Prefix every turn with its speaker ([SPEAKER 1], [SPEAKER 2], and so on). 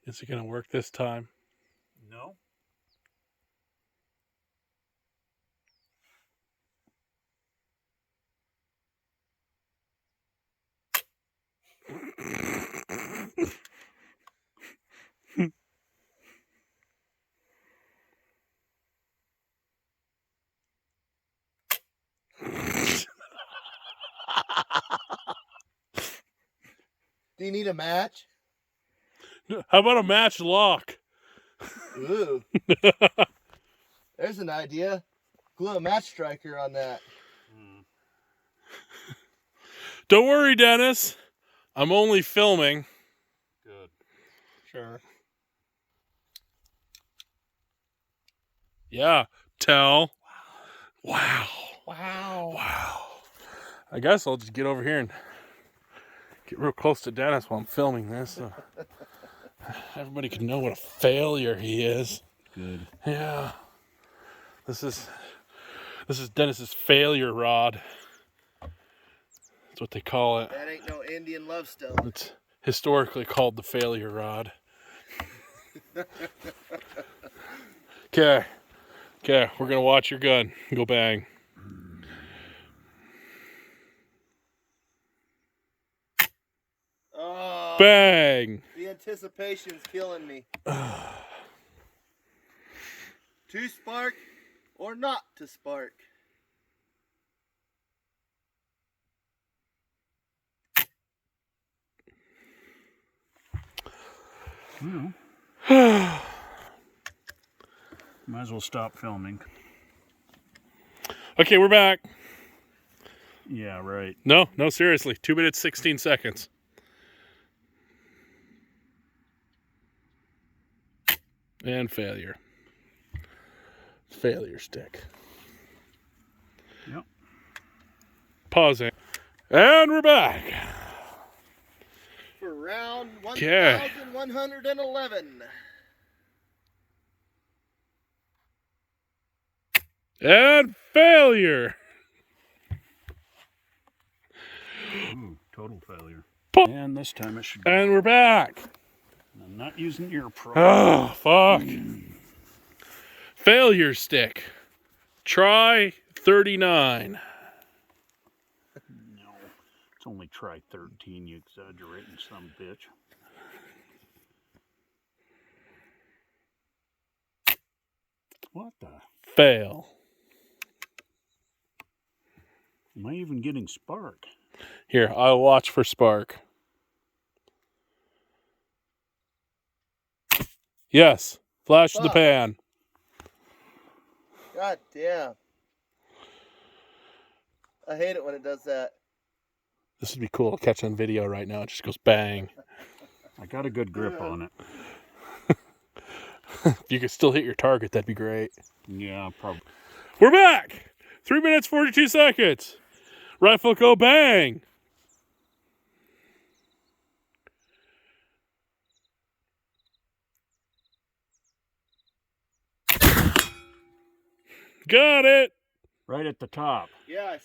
[SPEAKER 1] Is it going to work this time?
[SPEAKER 2] No.
[SPEAKER 3] Do you need a match?
[SPEAKER 1] How about a match lock?
[SPEAKER 3] Ooh. There's an idea. Glue a match striker on that.
[SPEAKER 1] Don't worry, Dennis. I'm only filming.
[SPEAKER 2] Good.
[SPEAKER 3] Sure.
[SPEAKER 1] Yeah, tell. Wow.
[SPEAKER 3] Wow.
[SPEAKER 1] Wow. I guess I'll just get over here and get real close to Dennis while I'm filming this, so everybody can know what a failure he is.
[SPEAKER 2] Good.
[SPEAKER 1] Yeah. This is Dennis's failure rod. That's what they call it.
[SPEAKER 3] That ain't no Indian love stone.
[SPEAKER 1] It's historically called the failure rod. Okay. Okay, we're gonna watch your gun. Go bang.
[SPEAKER 3] Oh,
[SPEAKER 1] Bang!
[SPEAKER 3] the anticipation's killing me. To spark or not to spark?
[SPEAKER 2] Well, might as well stop filming.
[SPEAKER 1] Okay, we're back.
[SPEAKER 2] Yeah, right.
[SPEAKER 1] No, seriously. 2 minutes, 16 seconds. And failure. Failure stick.
[SPEAKER 2] Yep.
[SPEAKER 1] Pausing. And we're back.
[SPEAKER 3] For round
[SPEAKER 1] Okay.
[SPEAKER 3] 1111.
[SPEAKER 1] And failure.
[SPEAKER 2] Ooh, total failure.
[SPEAKER 1] Pa-
[SPEAKER 2] And this time it should go.
[SPEAKER 1] And we're back.
[SPEAKER 2] I'm not using ear pro.
[SPEAKER 1] Oh, fuck. Failure stick. Try 39.
[SPEAKER 2] No, it's only try 13. You exaggerating, some bitch. What the?
[SPEAKER 1] Fail.
[SPEAKER 2] Am I even getting spark?
[SPEAKER 1] Here, I'll watch for spark. Yes. Flash the
[SPEAKER 3] Fuck.
[SPEAKER 1] pan.
[SPEAKER 3] God damn. I hate it when it does that.
[SPEAKER 1] This would be cool to catch on video right now. It just goes bang.
[SPEAKER 2] I got a good grip on it.
[SPEAKER 1] If you could still hit your target, that'd be great.
[SPEAKER 2] Yeah, probably.
[SPEAKER 1] We're back. 3 minutes, 42 seconds. Rifle go bang. Got it.
[SPEAKER 2] Right at the top.
[SPEAKER 3] Yeah, I see.